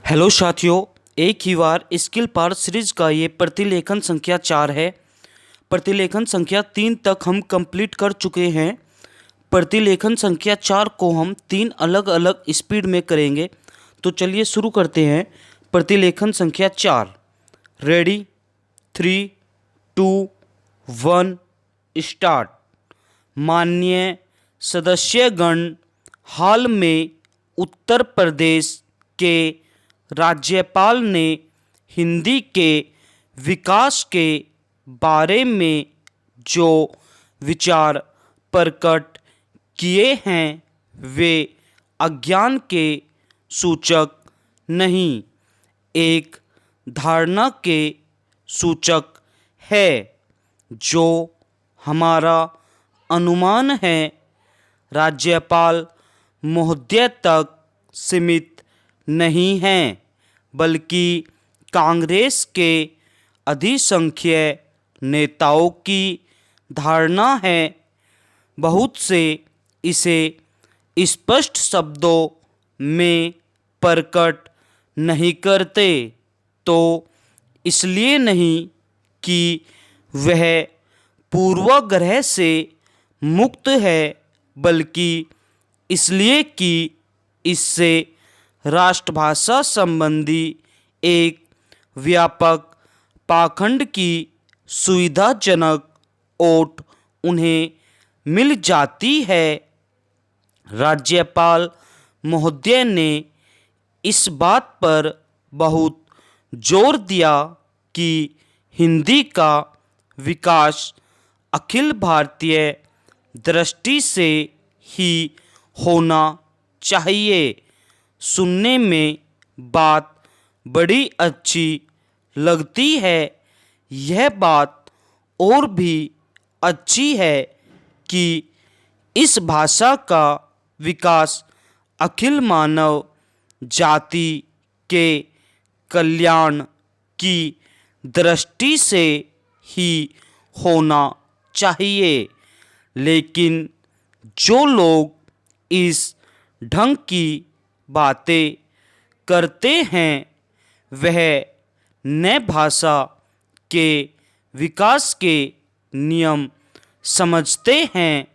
Hello साथियों, एक ही बार skill पार series का ये प्रतिलेखन संख्या 4 है। प्रतिलेखन संख्या 3 तक हम कंप्लीट कर चुके हैं। प्रतिलेखन संख्या 4 को हम 3 अलग अलग स्पीड में करेंगे। तो चलिए शुरू करते हैं। प्रतिलेखन संख्या 4। Ready, 3, 2, 1 start. माननीय सदस्यगण, हाल में उत्तर प्रदेश के राज्यपाल ने हिंदी के विकास के बारे में जो विचार प्रकट किए हैं वे अज्ञान के सूचक नहीं, एक धारणा के सूचक है। जो हमारा अनुमान है राज्यपाल महोदय तक सीमित नहीं हैं, बल्कि कांग्रेस के अधिसंख्यक नेताओं की धारणा है। बहुत से इसे स्पष्ट शब्दों में प्रकट नहीं करते, तो इसलिए नहीं कि वह पूर्वाग्रह से मुक्त है, बल्कि इसलिए कि इससे राष्ट्रभाषा संबंधी एक व्यापक पाखंड की सुविधाजनक ओट उन्हें मिल जाती है। राज्यपाल महोदय ने इस बात पर बहुत जोर दिया कि हिंदी का विकास अखिल भारतीय दृष्टि से ही होना चाहिए। सुनने में बात बड़ी अच्छी लगती है। यह बात और भी अच्छी है कि इस भाषा का विकास अखिल मानव जाति के कल्याण की दृष्टि से ही होना चाहिए। लेकिन जो लोग इस ढंग की बातें करते हैं वह न भाषा के विकास के नियम समझते हैं,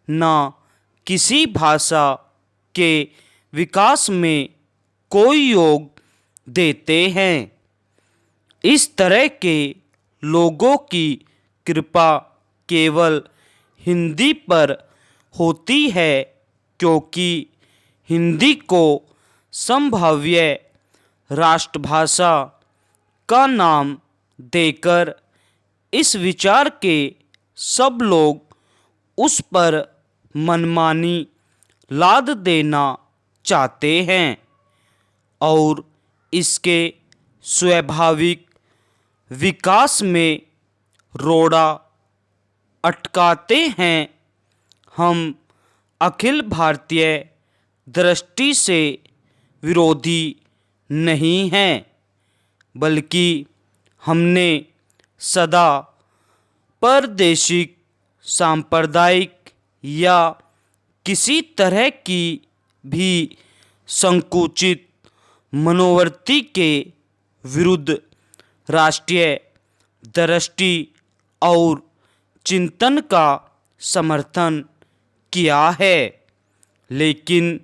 न किसी भाषा के विकास में कोई योग देते हैं। इस तरह के लोगों की कृपा केवल हिंदी पर होती है, क्योंकि हिंदी को संभाव्य राष्ट्रभाषा का नाम देकर इस विचार के सब लोग उस पर मनमानी लाद देना चाहते हैं और इसके स्वाभाविक विकास में रोड़ा अटकाते हैं। हम अखिल भारतीय दृष्टि से विरोधी नहीं हैं, बल्कि हमने सदा प्रादेशिक, सांप्रदायिक या किसी तरह की भी संकुचित मनोवृत्ति के विरुद्ध राष्ट्रीय दृष्टि और चिंतन का समर्थन किया है। लेकिन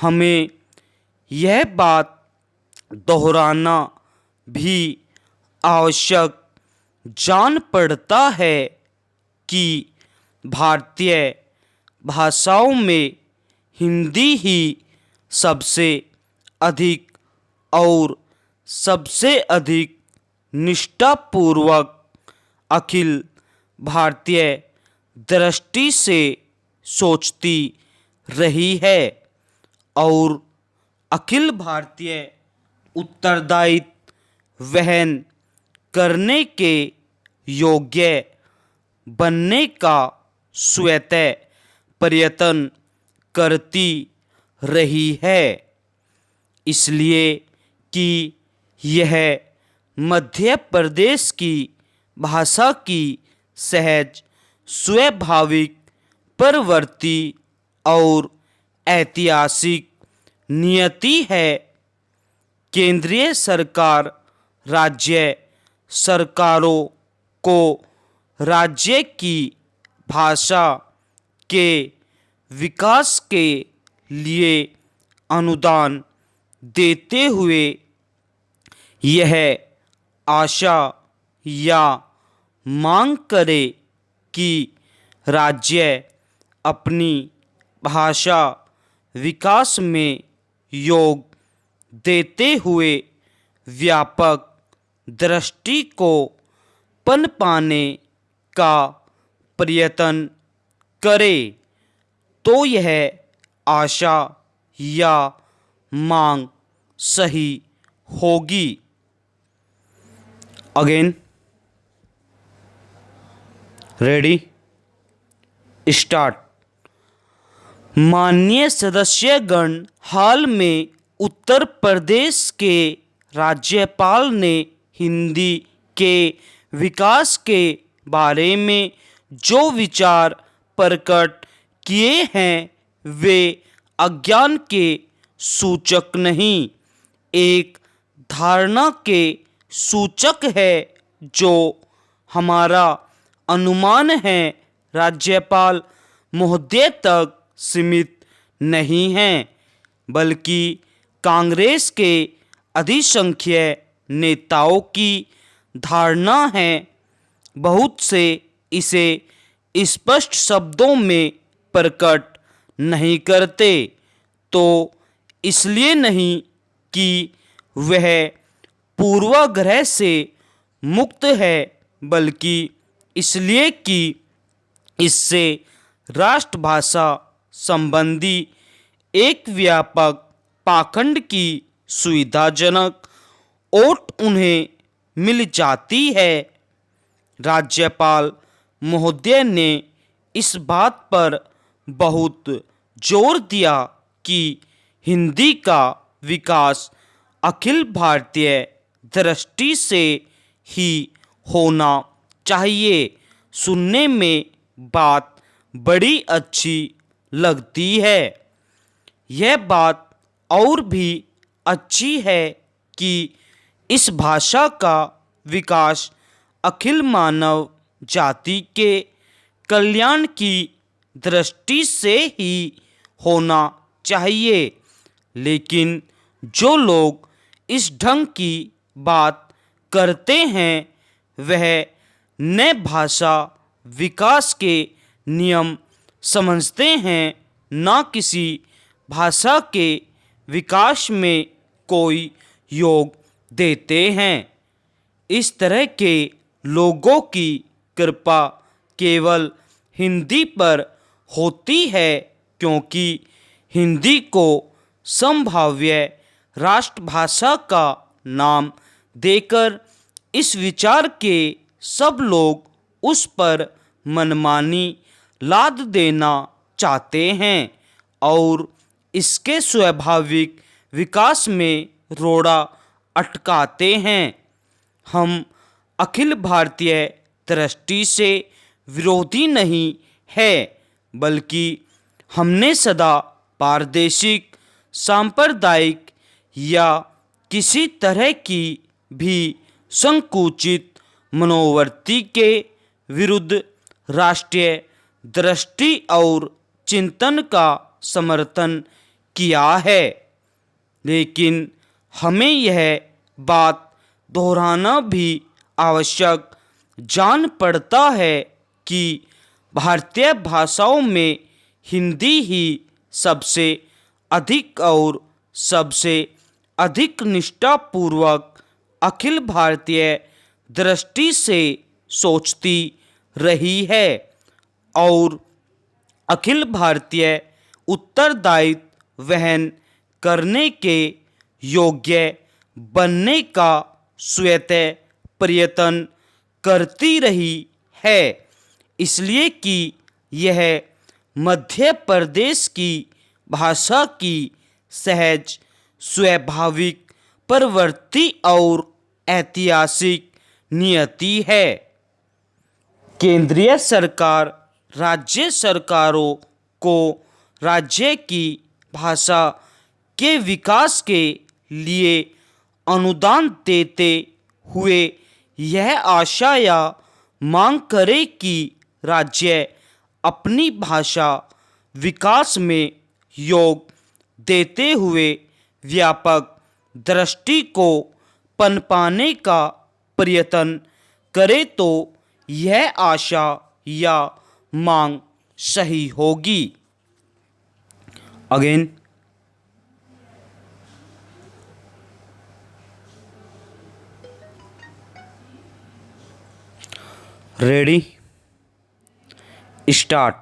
हमें यह बात दोहराना भी आवश्यक जान पड़ता है कि भारतीय भाषाओं में हिंदी ही सबसे अधिक और सबसे अधिक निष्ठापूर्वक अखिल भारतीय दृष्टि से सोचती रही है और अखिल भारतीय उत्तरदायित्व वहन करने के योग्य बनने का स्वतः प्रयत्न करती रही है। इसलिए कि यह मध्य प्रदेश की भाषा की सहज, स्वाभाविक, प्रवृत्ति और ऐतिहासिक नियति है। केंद्रीय सरकार राज्य सरकारों को राज्य की भाषा के विकास के लिए अनुदान देते हुए यह आशा या मांग करे कि राज्य अपनी भाषा विकास में योग देते हुए व्यापक दृष्टि को पनपाने का प्रयत्न करे, तो यह आशा या मांग सही होगी। Again, ready, start. माननीय सदस्यगण, हाल में उत्तर प्रदेश के राज्यपाल ने हिंदी के विकास के बारे में जो विचार प्रकट किए हैं वे अज्ञान के सूचक नहीं, एक धारणा के सूचक है जो हमारा अनुमान है राज्यपाल महोदय तक सीमित नहीं है, बल्कि कांग्रेस के अधिसंख्यक नेताओं की धारणा है। बहुत से इसे स्पष्ट शब्दों में प्रकट नहीं करते, तो इसलिए नहीं कि वह पूर्वाग्रह से मुक्त है, बल्कि इसलिए कि इससे राष्ट्रभाषा संबंधी एक व्यापक पाखंड की सुविधाजनक ओट उन्हें मिल जाती है। राज्यपाल महोदय ने इस बात पर बहुत जोर दिया कि हिंदी का विकास अखिल भारतीय दृष्टि से ही होना चाहिए। सुनने में बात बड़ी अच्छी लगती है। यह बात और भी अच्छी है कि इस भाषा का विकास अखिल मानव जाति के कल्याण की दृष्टि से ही होना चाहिए। लेकिन जो लोग इस ढंग की बात करते हैं वह न भाषा विकास के नियम समझते हैं, न किसी भाषा के विकास में कोई योग देते हैं। इस तरह के लोगों की कृपा केवल हिंदी पर होती है, क्योंकि हिंदी को संभाव्य राष्ट्रभाषा का नाम देकर इस विचार के सब लोग उस पर मनमानी लाद देना चाहते हैं और इसके स्वाभाविक विकास में रोड़ा अटकाते हैं। हम अखिल भारतीय दृष्टि से विरोधी नहीं है, बल्कि हमने सदा प्रादेशिक, सांप्रदायिक या किसी तरह की भी संकुचित मनोवृत्ति के विरुद्ध राष्ट्रीय दृष्टि और चिंतन का समर्थन किया है। लेकिन हमें यह बात दोहराना भी आवश्यक जान पड़ता है कि भारतीय भाषाओं में हिंदी ही सबसे अधिक और सबसे अधिक निष्ठापूर्वक अखिल भारतीय दृष्टि से सोचती रही है और अखिल भारतीय उत्तरदायित्व वहन करने के योग्य बनने का स्वतः प्रयत्न करती रही है, इसलिए कि यह मध्य प्रदेश की भाषा की सहज स्वाभाविक प्रवृत्ति और ऐतिहासिक नियति है। केंद्रीय सरकार राज्य सरकारों को राज्य की भाषा के विकास के लिए अनुदान देते हुए यह आशा या मांग करे कि राज्य अपनी भाषा विकास में योग देते हुए व्यापक दृष्टि को पनपाने का प्रयत्न करे तो यह आशा या मांग सही होगी। Again ready start.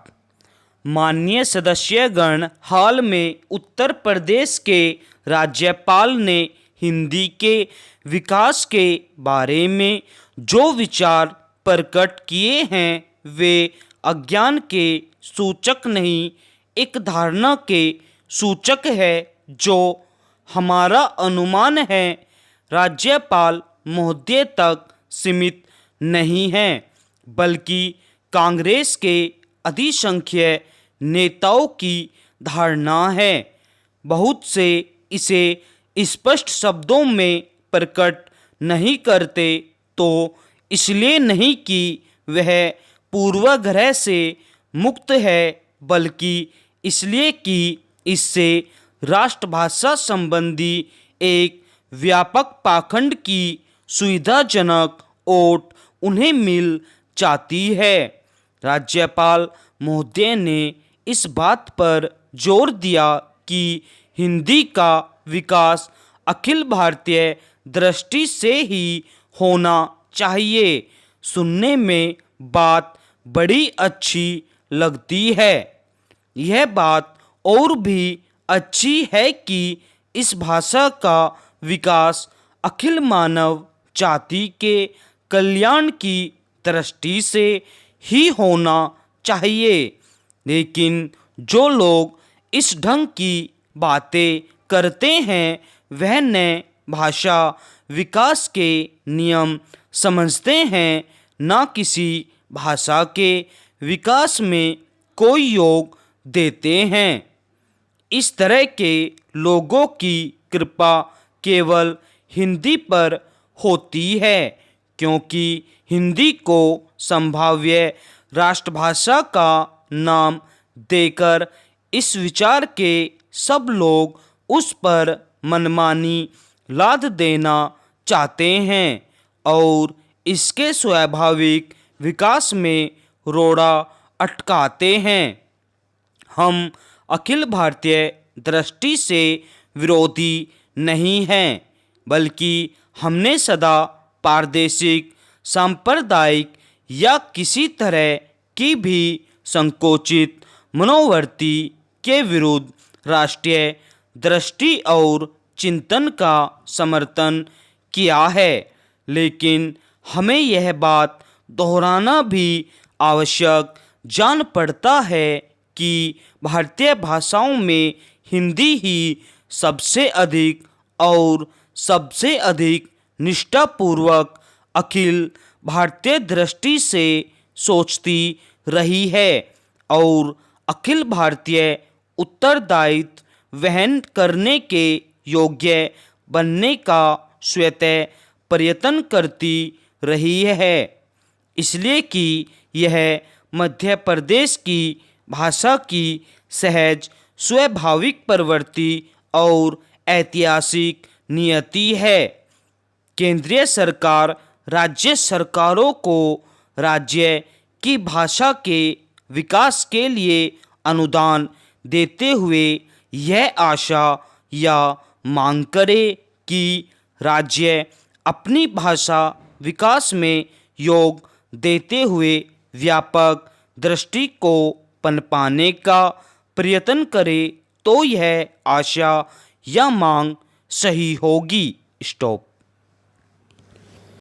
माननीय सदस्यगण, हाल में उत्तर प्रदेश के राज्यपाल ने हिंदी के विकास के बारे में जो विचार प्रकट किए हैं वे अज्ञान के सूचक नहीं, एक धारणा के सूचक है जो हमारा अनुमान है राज्यपाल महोदय तक सीमित नहीं है, बल्कि कांग्रेस के अधिसंख्य नेताओं की धारणा है। बहुत से इसे स्पष्ट शब्दों में प्रकट नहीं करते तो इसलिए नहीं कि वह पूर्वाग्रह से मुक्त है, बल्कि इसलिए कि इससे राष्ट्रभाषा संबंधी एक व्यापक पाखंड की सुविधाजनक ओट उन्हें मिल जाती है। राज्यपाल महोदय ने इस बात पर जोर दिया कि हिंदी का विकास अखिल भारतीय दृष्टि से ही होना चाहिए। सुनने में बात बड़ी अच्छी लगती है। यह बात और भी अच्छी है कि इस भाषा का विकास अखिल मानव जाति के कल्याण की दृष्टि से ही होना चाहिए। लेकिन जो लोग इस ढंग की बातें करते हैं वह न भाषा विकास के नियम समझते हैं, न किसी भाषा के विकास में कोई योग देते हैं। इस तरह के लोगों की कृपा केवल हिंदी पर होती है, क्योंकि हिंदी को संभाव्य राष्ट्रभाषा का नाम देकर इस विचार के सब लोग उस पर मनमानी लाद देना चाहते हैं और इसके स्वाभाविक विकास में रोड़ा अटकाते हैं। हम अखिल भारतीय दृष्टि से विरोधी नहीं हैं, बल्कि हमने सदा प्रादेशिक, सांप्रदायिक या किसी तरह की भी संकोचित मनोवृत्ति के विरुद्ध राष्ट्रीय दृष्टि और चिंतन का समर्थन किया है। लेकिन हमें यह बात दोहराना भी आवश्यक जान पड़ता है कि भारतीय भाषाओं में हिंदी ही सबसे अधिक और सबसे अधिक निष्ठापूर्वक अखिल भारतीय दृष्टि से सोचती रही है और अखिल भारतीय उत्तरदायित्व वहन करने के योग्य बनने का स्वतः प्रयत्न करती रही है। इसलिए कि यह मध्य प्रदेश की भाषा की सहज स्वाभाविक प्रवृत्ति और ऐतिहासिक नियति है। केंद्रीय सरकार राज्य सरकारों को राज्य की भाषा के विकास के लिए अनुदान देते हुए यह आशा या मांग करे कि राज्य अपनी भाषा विकास में योग देते हुए व्यापक दृष्टि को पनपाने का प्रयत्न करे तो यह आशा या मांग सही होगी। स्टॉप।